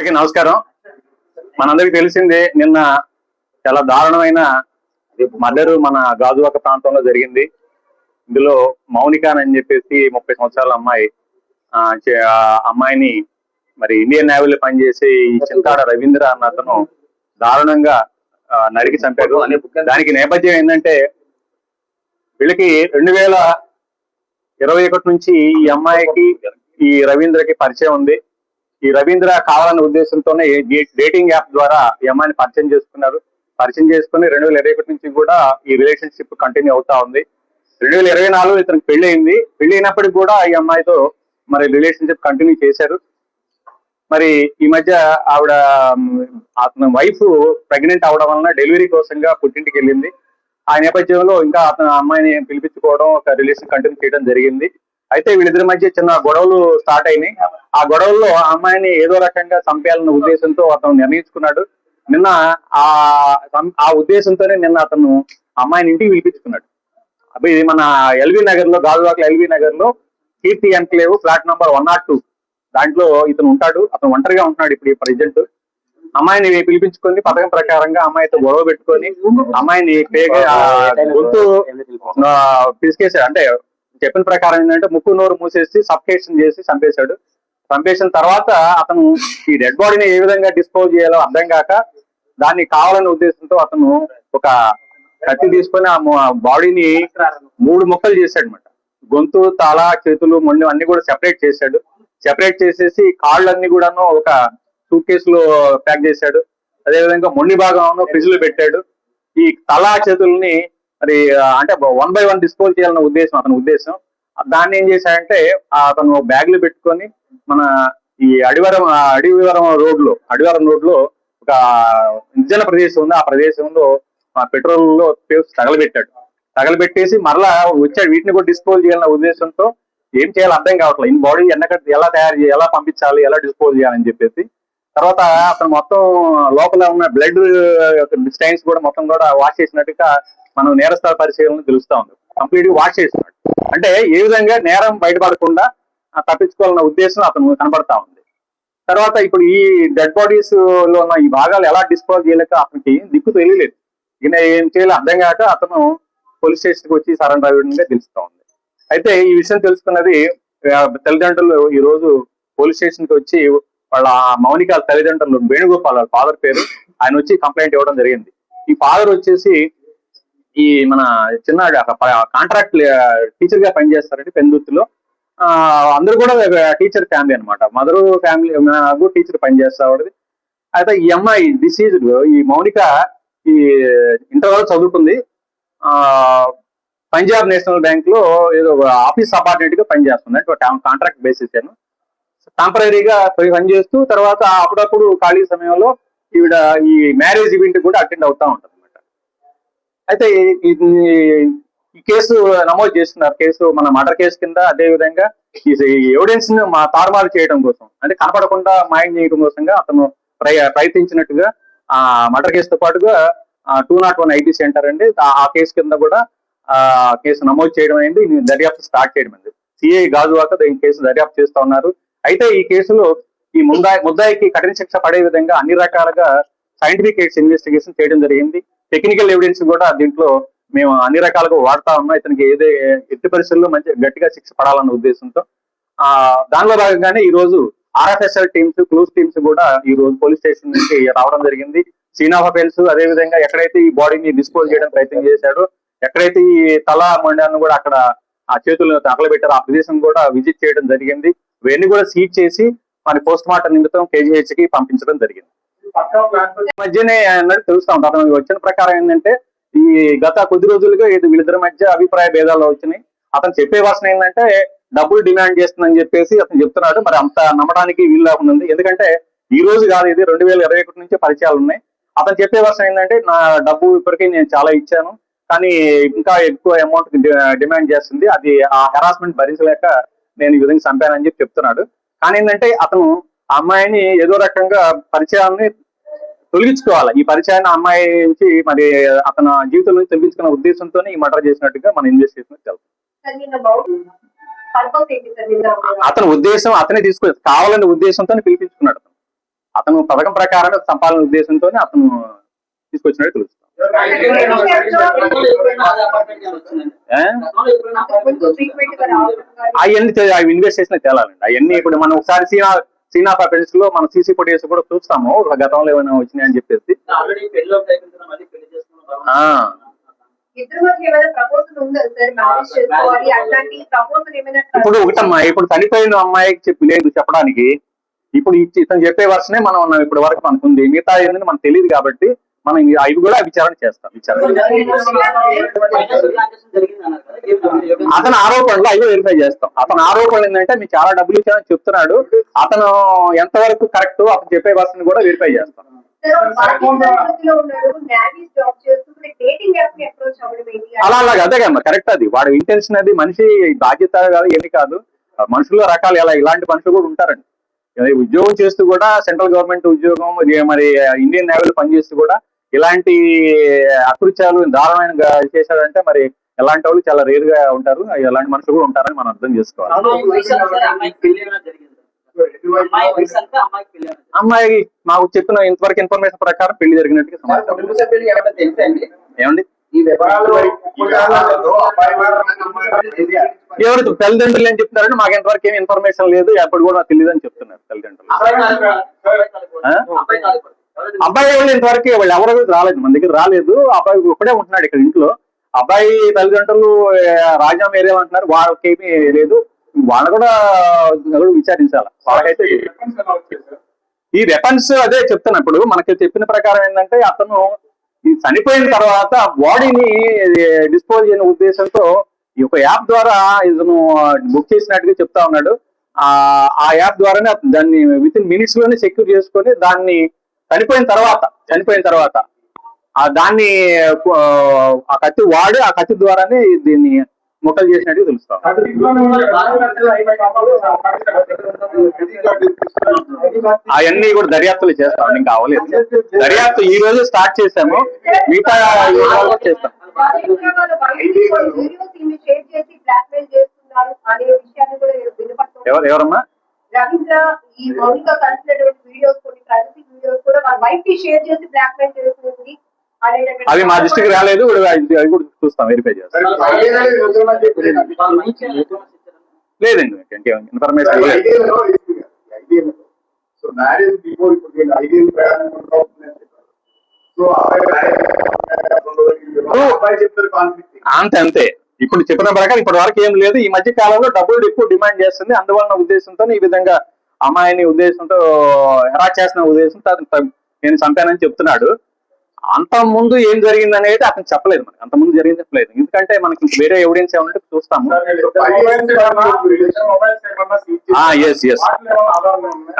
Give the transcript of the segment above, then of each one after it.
అందరికీ నమస్కారం. మనందరికి తెలిసిందే, నిన్న చాలా దారుణమైన మర్డర్ మన గాజువాక ప్రాంతంలో జరిగింది. ఇందులో మౌనిక అని చెప్పేసి 30 సంవత్సరాల అమ్మాయి, అమ్మాయిని మరి ఇండియన్ నేవీలో పనిచేసే ఈ చింతాడ రవీంద్ర అన్న అతను దారుణంగా నరికి చంపాడు. దానికి నేపథ్యం ఏంటంటే, వీళ్ళకి 2021 నుంచి ఈ అమ్మాయికి ఈ రవీంద్రకి పరిచయం ఉంది. ఈ రవీంద్ర కావాలనే ఉద్దేశంతోనే డేటింగ్ యాప్ ద్వారా ఈ అమ్మాయిని పరిచయం చేసుకున్నారు. పరిచయం చేసుకుని 2021 నుంచి కూడా ఈ రిలేషన్షిప్ కంటిన్యూ అవుతా ఉంది. 2024 ఇతనికి పెళ్లి అయింది. పెళ్లి అయినప్పటికీ కూడా ఈ అమ్మాయితో మరి రిలేషన్షిప్ కంటిన్యూ చేశారు. మరి ఈ మధ్య ఆవిడ అతని వైఫ్ ప్రెగ్నెంట్ అవడం వలన డెలివరీ కోసంగా పుట్టింటికి వెళ్ళింది. ఆ నేపథ్యంలో ఇంకా అతను అమ్మాయిని పిలిపించుకోవడం, ఒక రిలేషన్ కంటిన్యూ చేయడం జరిగింది. అయితే వీళ్ళిద్దరి మధ్య చిన్న గొడవలు స్టార్ట్ అయినాయి. ఆ గొడవల్లో ఆ అమ్మాయిని ఏదో రకంగా చంపేయాలన్న ఉద్దేశంతో అతను నిర్ణయించుకున్నాడు. నిన్న ఆ ఉద్దేశంతోనే నిన్న అతను అమ్మాయిని ఇంటికి పిలిపించుకున్నాడు. అప్పుడు ఇది మన ఎల్వి నగర్ లో, గాజువాక ఎల్వి నగర్ లో కీర్తి ఎన్క్లేవ్ ఫ్లాట్ నంబర్ 102 దాంట్లో ఇతను ఉంటాడు. అతను ఒంటరిగా ఉంటున్నాడు ఇప్పుడు ప్రజెంట్. అమ్మాయిని పిలిపించుకొని పథకం ప్రకారంగా అమ్మాయితో గొడవ పెట్టుకొని అమ్మాయిని గొంతు పిసికేసాడు. అంటే చెప్పిన ప్రకారం ఏంటంటే ముక్కు నోరు మూసేసి సఫికేషన్ చేసి చంపేశాడు. చంపేసిన తర్వాత అతను ఈ డెడ్ బాడీని ఏ విధంగా డిస్పోజ్ చేయాలో అర్థం కాక దాన్ని కావాలనే ఉద్దేశంతో అతను ఒక కత్తి తీసుకొని ఆ బాడీని 3 ముక్కలు చేశాడు అనమాట. గొంతు, తల, చేతులు, మొండి అన్ని కూడా సెపరేట్ చేశాడు. సెపరేట్ చేసేసి కాళ్ళన్నీ కూడాను ఒక సూట్ కేసులో ప్యాక్ చేశాడు. అదేవిధంగా మొండి భాగం ఫ్రిడ్జ్ లో పెట్టాడు. ఈ తల, చేతుల్ని మరి అంటే 1 by 1 డిస్పోజ్ చేయాలన్న ఉద్దేశం అతని ఉద్దేశం. దాన్ని ఏం చేశాడంటే అతను బ్యాగ్ లో పెట్టుకొని మన ఈ అడివివరం రోడ్ లో ఒక నిర్జన ప్రదేశం ఉంది. ఆ ప్రదేశంలో పెట్రోల్ లో తగలబెట్టాడు. తగలబెట్టేసి మరలా వచ్చాడు. వీటిని కూడా డిస్పోజ్ చేయాలన్న ఉద్దేశంతో ఏం చేయాలో అర్థం కావట్లేదు. ఈ బాడీ ఎలా తయారు చేయాలి, ఎలా పంపించాలి, ఎలా డిస్పోజ్ చేయాలని చెప్పేసి తర్వాత అతను మొత్తం లోపల ఉన్న బ్లడ్ స్టైన్స్ కూడా మొత్తం కూడా వాష్ చేసినట్టుగా మనం నేరస్థల పరిశీలన తెలుస్తా ఉంది. కంప్లీట్ గా వాష్ చేస్తున్నాడు. అంటే ఏ విధంగా నేరం బయటపడకుండా తప్పించుకోవాలన్న ఉద్దేశం అతను కనబడతా ఉంది. తర్వాత ఇప్పుడు ఈ డెడ్ బాడీస్ లో ఉన్న ఈ భాగాలు ఎలా డిస్పోజ్ చేయలేక అతనికి దిక్కు తెలియలేదు. ఈయన ఏం చేయాలో అర్థం కాక అతను పోలీస్ స్టేషన్ కి వచ్చి సరెండర్ అయ్యడంగా తెలుస్తా ఉంది. అయితే ఈ విషయం తెలుసుకున్నది తల్లిదండ్రులు ఈ రోజు పోలీస్ స్టేషన్ కి వచ్చి వాళ్ళ మౌనిక తల్లిదండ్రులు వేణుగోపాల్ ఫాదర్ పేరు, ఆయన వచ్చి కంప్లైంట్ ఇవ్వడం జరిగింది. ఈ ఫాదర్ వచ్చేసి ఈ మన చిన్న కాంట్రాక్ట్ టీచర్ గా పనిచేస్తారండి పెందుర్తిలో. అందరూ కూడా టీచర్ ఫ్యామిలీ అనమాట. మదర్ ఫ్యామిలీ టీచర్ పనిచేస్తాడు. అయితే ఈ అమ్మాయి డిసీజ్డ్ ఈ మౌనిక ఈ ఇంటర్ వరకు చదువుకుంది. పంజాబ్ నేషనల్ బ్యాంక్ లో ఏదో ఆఫీస్ సబార్డినేట్ గా పనిచేస్తుంది. అంటే కాంట్రాక్ట్ బేసిస్ టెంపరీగా పనిచేస్తూ తర్వాత అప్పుడప్పుడు ఖాళీ సమయంలో ఈవిడ ఈ మ్యారేజ్ ఈవెంట్ కూడా అటెండ్ అవుతా ఉంటుంది అనమాట. అయితే ఈ కేసు నమోదు చేస్తున్నారు. కేసు మన మర్డర్ కేసు కింద. అదే విధంగా ఈ ఎవిడెన్స్ ని తారుమారు చేయడం కోసం, అంటే కనపడకుండా మాయం చేయడం కోసంగా అతను ప్రయత్నించినట్టుగా ఆ మర్డర్ కేసుతో పాటుగా 201 ఐటీ సెంటర్ అండి, ఆ కేసు కింద కూడా కేసు నమోదు చేయడం అయింది. దర్యాప్తు స్టార్ట్ చేయడం అయింది. సిఐ గాజువాక ఈ కేసు దర్యాప్తు చేస్తా ఉన్నారు. అయితే ఈ కేసులో ఈ ముద్దాయికి కఠిన శిక్ష పడే విధంగా అన్ని రకాలుగా సైంటిఫిక్ ఇన్వెస్టిగేషన్ చేయడం జరిగింది. టెక్నికల్ ఎవిడెన్స్ కూడా దీంట్లో మేము అన్ని రకాలుగా వాడుతా ఉన్నాం. ఇతనికి ఎట్టి పరిస్థితుల్లో మంచి గట్టిగా శిక్ష పడాలన్న ఉద్దేశంతో దానిలో భాగంగానే ఈ రోజు RFSL టీమ్స్, క్లూస్ టీమ్స్ కూడా ఈ రోజు పోలీస్ స్టేషన్ నుంచి రావడం జరిగింది. సీన్ ఆఫ్ అఫెన్స్, అదేవిధంగా ఎక్కడైతే ఈ బాడీని డిస్పోజ్ చేయడం ప్రయత్నం చేశాడో, ఎక్కడైతే ఈ తల మొండాన్ని కూడా అక్కడ ఆ చేతులను తగలబెట్టారో ఆ ప్రదేశం కూడా విజిట్ చేయడం జరిగింది. ఇవన్నీ కూడా సీజ్ చేసి మన పోస్ట్ మార్టం నిమిత్తం KGH కి పంపించడం జరిగింది. మధ్యనే అన్నది తెలుస్తా ఉంది. అతను వచ్చిన ప్రకారం ఏంటంటే ఈ గత కొద్ది రోజులుగా వీళ్ళిద్దరి మధ్య అభిప్రాయ భేదాలు వచ్చినాయి. అతను చెప్పే వర్షన్ ఏంటంటే డబ్బులు డిమాండ్ చేస్తుందని చెప్పేసి అతను చెప్తున్నాడు. మరి అంత నమ్మడానికి వీలు లేకుండా ఉంది. ఎందుకంటే ఈ రోజు కాదు, ఇది 2021 నుంచి పరిచయాలు ఉన్నాయి. అతను చెప్పే వర్షన్ ఏంటంటే నా డబ్బు ఇప్పటికీ నేను చాలా ఇచ్చాను, కానీ ఇంకా ఎక్కువ అమౌంట్ డిమాండ్ చేస్తుంది, అది ఆ హెరాస్మెంట్ భరించలేక నేను ఈ విధంగా చంపానని చెప్పి చెప్తున్నాడు. కానీ ఏంటంటే అతను అమ్మాయిని ఏదో రకంగా పరిచయాన్ని తొలగించుకోవాలి. ఈ పరిచయాన్ని అమ్మాయి నుంచి మరి అతను జీవితం నుంచి తొలగించుకున్న ఉద్దేశంతోనే ఈ మర్డర్ చేసినట్టుగా మన ఇన్వెస్టిగేషన్ తెలుసు. అతని ఉద్దేశం అతనే కావాలనే ఉద్దేశంతో పిలిపించుకున్నాడు. అతను పథకం ప్రకారమే చంపాలనే ఉద్దేశంతో అతను తీసుకొచ్చినట్టు తెలుస్తుంది. అవన్నీ ఇన్వెస్టిగేషన్ తేలాలండి. అవన్నీ ఇప్పుడు మనం ఒకసారి సీన్ ఆఫ్ అఫెన్స్ లో మనం సీసీ ఫుటేజ్ కూడా చూస్తాము గతంలో ఏమైనా వచ్చినాయి అని చెప్పేసి. ఇప్పుడు ఒకటమ్మా, ఇప్పుడు చనిపోయిన అమ్మాయికి లేదు చెప్పడానికి. ఇప్పుడు ఇతను చెప్పే వర్షనే మనం ఉన్నాం ఇప్పుడు వరకు మనకుంది. మిగతా ఏంటంటే మనకు తెలియదు కాబట్టి మనం అవి కూడా విచారణ చేస్తాం. అతని ఆరోపణలు అవి వెరిఫై చేస్తాం. అతని ఆరోపణలు ఏంటంటే మీకు చాలా డబ్బులు ఇచ్చానని చెప్తున్నాడు. అతను ఎంతవరకు కరెక్ట్ అతను చెప్పే వర్షని కూడా వెరిఫై చేస్తాం. అలా అలాగే అదే కదమ్మా కరెక్ట్. అది వాడు ఇంటెన్షన్, అది మనిషి బాధ్యత కాదు, ఏమి కాదు. మనుషుల్లో రకాలు ఎలా ఇలాంటి మనుషులు కూడా ఉంటారండి. ఉద్యోగం చేస్తూ కూడా సెంట్రల్ గవర్నమెంట్ ఉద్యోగం మరి ఇండియన్ నేవీలో పనిచేస్తూ కూడా ఇలాంటి అకృత్యాలు దారుణమైన చేశాడంటే మరి ఎలాంటి వాళ్ళు చాలా రేర్ గా ఉంటారు. ఎలాంటి మనుషులు కూడా ఉంటారని మనం అర్థం చేసుకోవాలి. అమ్మాయి మాకు చెప్పిన ఇంతవరకు ఇన్ఫర్మేషన్ ప్రకారం పెళ్లి జరిగినట్టుగా ఏమండి ఎవరు తల్లిదండ్రులు ఏం చెప్తున్నారంటే మాకు ఇంతవరకు ఏమి ఇన్ఫర్మేషన్ లేదు, ఎప్పుడు కూడా నాకు తెలియదు అని చెప్తున్నారు తల్లిదండ్రులు. అబ్బాయి వాళ్ళు ఇంతవరకు వాళ్ళు ఎవరు రాలేదు, మన దగ్గర రాలేదు. అబ్బాయి ఇప్పుడే ఉంటున్నాడు ఇక్కడ ఇంట్లో. అబ్బాయి తల్లిదండ్రులు రాజాం ఏరియా అంటున్నారు, వాళ్ళకి ఏమీ లేదు. వాళ్ళు కూడా విచారించాలి. వాళ్ళకైతే ఈ వెపన్స్ అదే చెప్తున్నా. ఇప్పుడు మనకి చెప్పిన ప్రకారం ఏంటంటే అతను ఈ చనిపోయిన తర్వాత బాడీని డిస్పోజ్ చేయని ఉద్దేశంతో ఈ ఒక యాప్ ద్వారా ఇతను బుక్ చేసినట్టుగా చెప్తా ఉన్నాడు. ఆ యాప్ ద్వారానే దాన్ని విత్ ఇన్ మినిట్స్ లోనే సెక్యూర్ చేసుకొని దాన్ని చనిపోయిన తర్వాత దాన్ని ఆ కత్తి వాడి ఆ కత్తి ద్వారానే దీన్ని ముక్కలు చేసినట్టుగా తెలుస్తాం. అవన్నీ కూడా దర్యాప్తులు చేస్తాం. ఇంకా అవ్వలేదు దర్యాప్తు, ఈ రోజు స్టార్ట్ చేసాము, మిగతా చేస్తాం. ఎవరమ్మా అవి మా దృష్టికి రాలేదు, అవి కూడా చూస్తాం, వెరిఫై చేస్తాం. లేదండి ఇన్ఫర్మేషన్ అంతే. ఇప్పుడు చెప్పిన ప్రకారం ఇప్పటి వరకు ఏం లేదు. ఈ మధ్య కాలంలో డబ్బులు ఎక్కువ డిమాండ్ చేస్తుంది. అందువలన ఉద్దేశంతో ఈ విధంగా అమ్మాయిని ఉద్దేశంతో హెరాస్ చేసిన ఉద్దేశంతో నేను చంపానని చెప్తున్నాడు. అంత ముందు ఏం జరిగింది అనేది అతను చెప్పలేదు. మనకి అంత ముందు జరిగింది చెప్పలేదు. ఎందుకంటే మనకి వేరే ఎవిడెన్స్ ఏమంటే చూస్తాము.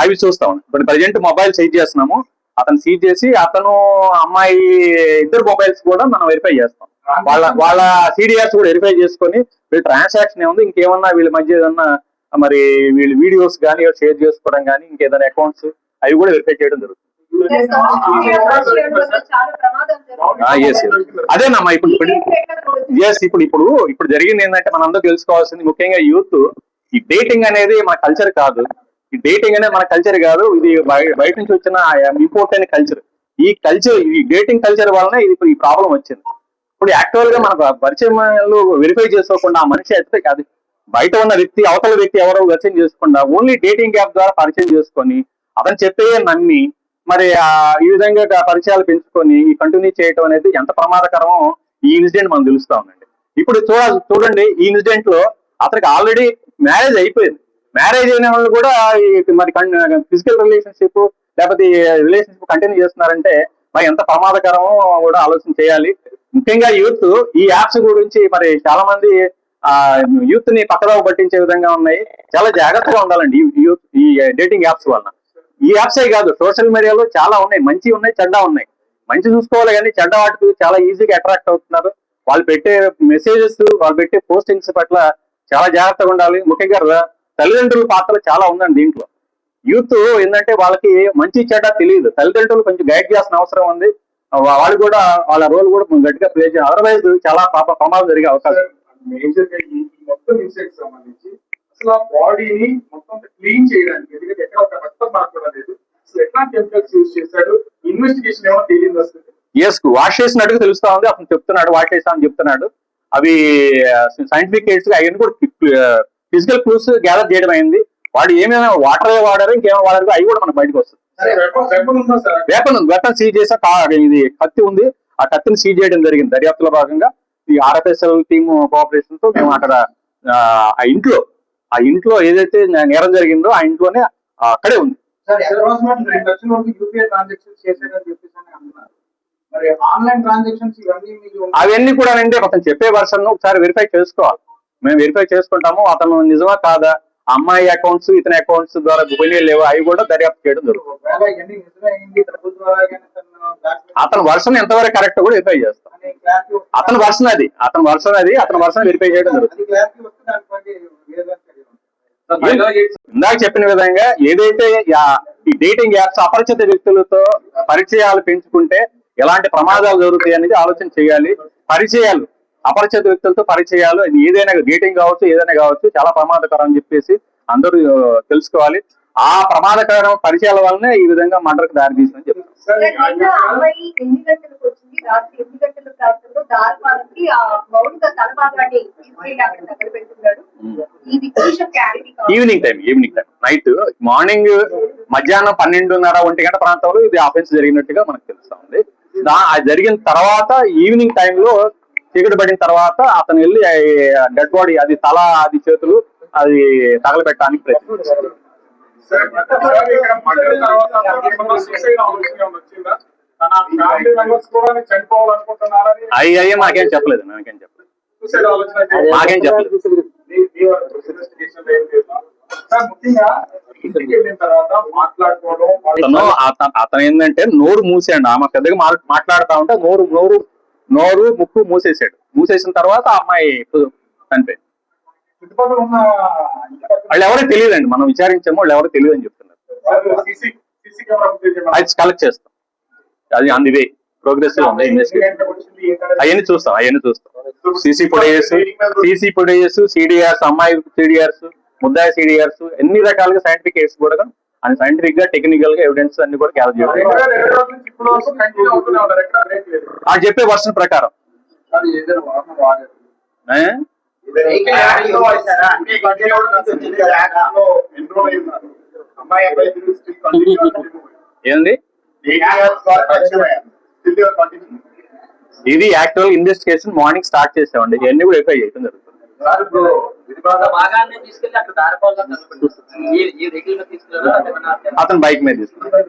అవి చూస్తాం. ఇప్పుడు ప్రజెంట్ మొబైల్ సీజ్ చేస్తున్నాము. అతను సీజ్ చేసి అతను అమ్మాయి ఇద్దరు మొబైల్స్ కూడా మనం వెరిఫై చేస్తాం. వాళ్ళ సిడిఆర్స్ కూడా వెరిఫై చేసుకొని వీళ్ళ ట్రాన్సాక్షన్ ఏముంది, ఇంకేమన్నా వీళ్ళ మధ్య ఏదన్నా మరి వీళ్ళు వీడియోస్ కానీ షేర్ చేసుకోవడం కానీ ఇంకేదైనా అకౌంట్స్ అవి కూడా వెరిఫై చేయడం జరుగుతుంది. అదేనమ్మా ఇప్పుడు జరిగింది ఏంటంటే మనందరూ తెలుసుకోవాల్సింది ముఖ్యంగా యూత్, ఈ డేటింగ్ అనేది మన కల్చర్ కాదు. ఈ డేటింగ్ అనేది మన కల్చర్ కాదు, ఇది బయట నుంచి వచ్చిన ఇంపోర్టెంట్ కల్చర్. ఈ డేటింగ్ కల్చర్ వలన ఇది ఈ ప్రాబ్లం వచ్చింది. ఇప్పుడు యాక్చువల్ గా మనకు పరిచయాలు వెరిఫై చేసుకోకుండా ఆ మనిషి అయితే కాదు, బయట ఉన్న వ్యక్తి అవతల వ్యక్తి ఎవరో పరిచయం చేసుకుండా ఓన్లీ డేటింగ్ యాప్ ద్వారా పరిచయం చేసుకొని అతను చెప్పే నమ్మి మరి ఈ విధంగా పరిచయాలు పెంచుకొని కంటిన్యూ చేయటం అనేది ఎంత ప్రమాదకరమో ఈ ఇన్సిడెంట్ మనం తెలుస్తా ఉందండి. ఇప్పుడు చూడండి, ఈ ఇన్సిడెంట్ లో అతనికి ఆల్రెడీ మ్యారేజ్ అయిపోయింది. మ్యారేజ్ అయిన వాళ్ళు కూడా మరి ఫిజికల్ రిలేషన్షిప్ లేకపోతే రిలేషన్షిప్ కంటిన్యూ చేస్తున్నారంటే మరి ఎంత ప్రమాదకరమో కూడా ఆలోచన చేయాలి. ముఖ్యంగా యూత్ ఈ యాప్స్ గురించి మరి చాలా మంది యూత్ ని పక్కదావ పట్టించే విధంగా ఉన్నాయి. చాలా జాగ్రత్తగా ఉండాలండి ఈ డేటింగ్ యాప్స్ వలన. ఈ యాప్సే కాదు, సోషల్ మీడియాలో చాలా ఉన్నాయి, మంచి ఉన్నాయి, చెడ్డ ఉన్నాయి. మంచి చూసుకోవాలి కానీ చెడ్డ వాటికి చాలా ఈజీగా అట్రాక్ట్ అవుతున్నారు. వాళ్ళు పెట్టే మెసేజెస్, వాళ్ళు పెట్టే పోస్టింగ్స్ పట్ల చాలా జాగ్రత్తగా ఉండాలి. ముఖ్యంగా తల్లిదండ్రుల పాత్ర చాలా ఉందండి దీంట్లో. యూత్ ఏంటంటే వాళ్ళకి మంచి చెడ్డ తెలియదు, తల్లిదండ్రులు కొంచెం గైడ్ చేయాల్సిన అవసరం ఉంది. వాళ్ళు కూడా వాళ్ళ రోల్ కూడా గట్టిగా ప్లే చేయాలి. అదర్వైజ్ చాలా ప్రమాదం జరిగే అవకాశం. మేజర్గా మొత్తం ఇన్సెక్ట్స్ సంబంధించి అసలు ఆ బాడీని మొత్తం క్లీన్ చేయడానికి, ఎందుకంటే ఎక్కడ ఒక రక్తం మాట్లాడలేదు, ఎట్లాంటి కెమికల్స్ యూజ్ చేశాడు, ఇన్వెస్టిగేషన్ ఏమో తేలింది వస్తుంది. ఎస్, వాష్ చేసినట్టుగా తెలుస్తా ఉంది. అతను చెప్తున్నాడు వాష్ చేసామని చెప్తున్నాడు. అవి సైంటిఫిక్ కేసు అవన్నీ కూడా ఫిజికల్ ప్రూఫ్స్ గ్యాదర్ చేయడం అయింది. వాడు ఏమేమి వాటర్ వాడారు, ఇంకేమో వాడారు, అవి కూడా మనకు బయటకు వస్తుంది. వేపన్ ఉంది, వెపన్ సీజ్ చేసా. ఇది కత్తి ఉంది, ఆ కత్తిని సీజ్ చేయడం జరిగింది. దర్యాప్తులో భాగంగా ఈ ఆర్ఎఫ్ఎస్ఎల్ టీమ్ కోఆపరేషన్ తో మేము అక్కడ ఆ ఇంట్లో ఏదైతే నేరం జరిగిందో ఆ ఇంట్లోనే అక్కడే ఉంది. అవన్నీ కూడా అంటే అతను చెప్పే వర్షన్ ఒకసారి వెరిఫై చేసుకోవాలి. మేము వెరిఫై చేసుకుంటాము అతను నిజమా కాదా, అమ్మాయి అకౌంట్స్ ఇతని అకౌంట్స్ ద్వారా పోయినాయి లేవో అవి కూడా దర్యాప్తు చేయడం జరుగుతుంది. అతని వర్షన్ ఎంతవరకు కరెక్ట్ కూడా వెరిఫై చేస్తాం. అతని వర్షన్ వెరిఫై చేయడం జరుగుతుంది. ఇందాక చెప్పిన విధంగా ఏదైతే ఈ డేటింగ్ యాప్స్ అపరిచిత వ్యక్తులతో పరిచయాలు పెంచుకుంటే ఎలాంటి ప్రమాదాలు జరుగుతాయి అనేది ఆలోచన చేయాలి. పరిచయాలు అపరిచిత వ్యక్తులతో పరిచయాలు ఏదైనా డేటింగ్ కావచ్చు ఏదైనా కావచ్చు చాలా ప్రమాదకరం అని చెప్పేసి అందరూ తెలుసుకోవాలి. ఆ ప్రమాదకరం పరిచయాల వల్లనే ఈ విధంగా మర్డర్కి దారి తీసిందని చెప్తారు. అమ్మాయి ఎన్ని గంటలకు వచ్చింది, రాత్రి 8 గంటల ప్రాంతంలో దారిపాలకి ఆ మౌలిక తలభాగాన్ని తీసుకెళ్లి అక్కడ దగ్గర పెట్టుకున్నాడు. ఇది ఈవినింగ్ టైం నైట్ మార్నింగ్ మధ్యాహ్నం 12:30 1 గంట ప్రాంతంలో ఇది ఆఫెన్స్ జరిగినట్టుగా మనకు తెలుస్తా ఉంది. అది జరిగిన తర్వాత ఈవినింగ్ టైంలో చీకటి పడిన తర్వాత అతను వెళ్ళి డెడ్ బాడీ అది తల అది చేతులు అది తగలబెట్టడానికి ప్రయత్నించారు. అయ్యే మాకేం చెప్పలేదు. అతను ఏంటంటే నోరు మూసాడు. ఆమె పెద్దగా మాట్లాడుతా ఉంటే నోరు ముక్కు మూసేసిన తర్వాత ఆ అమ్మాయి చనిపోయింది. వాళ్ళు ఎవరో తెలియదండి, మనం విచారించాము, వాళ్ళు ఎవరో తెలియదు అని చెప్తున్నారు. అది కలెక్ట్ చేస్తాం, అది ఆన్ ది వే ప్రోగ్రెస్ ఉంది ఇన్వెస్టిగేషన్. అవన్నీ చూస్తాం. సీసీ ఫుటేజెస్ సిడిఆర్స్, అమ్మాయి సిడిఆర్స్, ముద్దాయి సిడిఆర్స్, ఎన్ని రకాలుగా సైంటిఫిక్ కేసు కూడా అని సైంటిఫిక్ గా టెక్నికల్ గా ఎవిడెన్స్ అన్ని కూడా గ్యాదర్ చేయడం. ఆ చెప్పే వర్షన్ ప్రకారం ఏంది ఇది యాక్చువల్ ఇన్వెస్టిగేషన్ మార్నింగ్ స్టార్ట్ చేసామండి. ఇవన్నీ కూడా వెరిఫై చేయడం జరుగుతుంది. అతను బైక్ మీద తీసుకున్నాడు.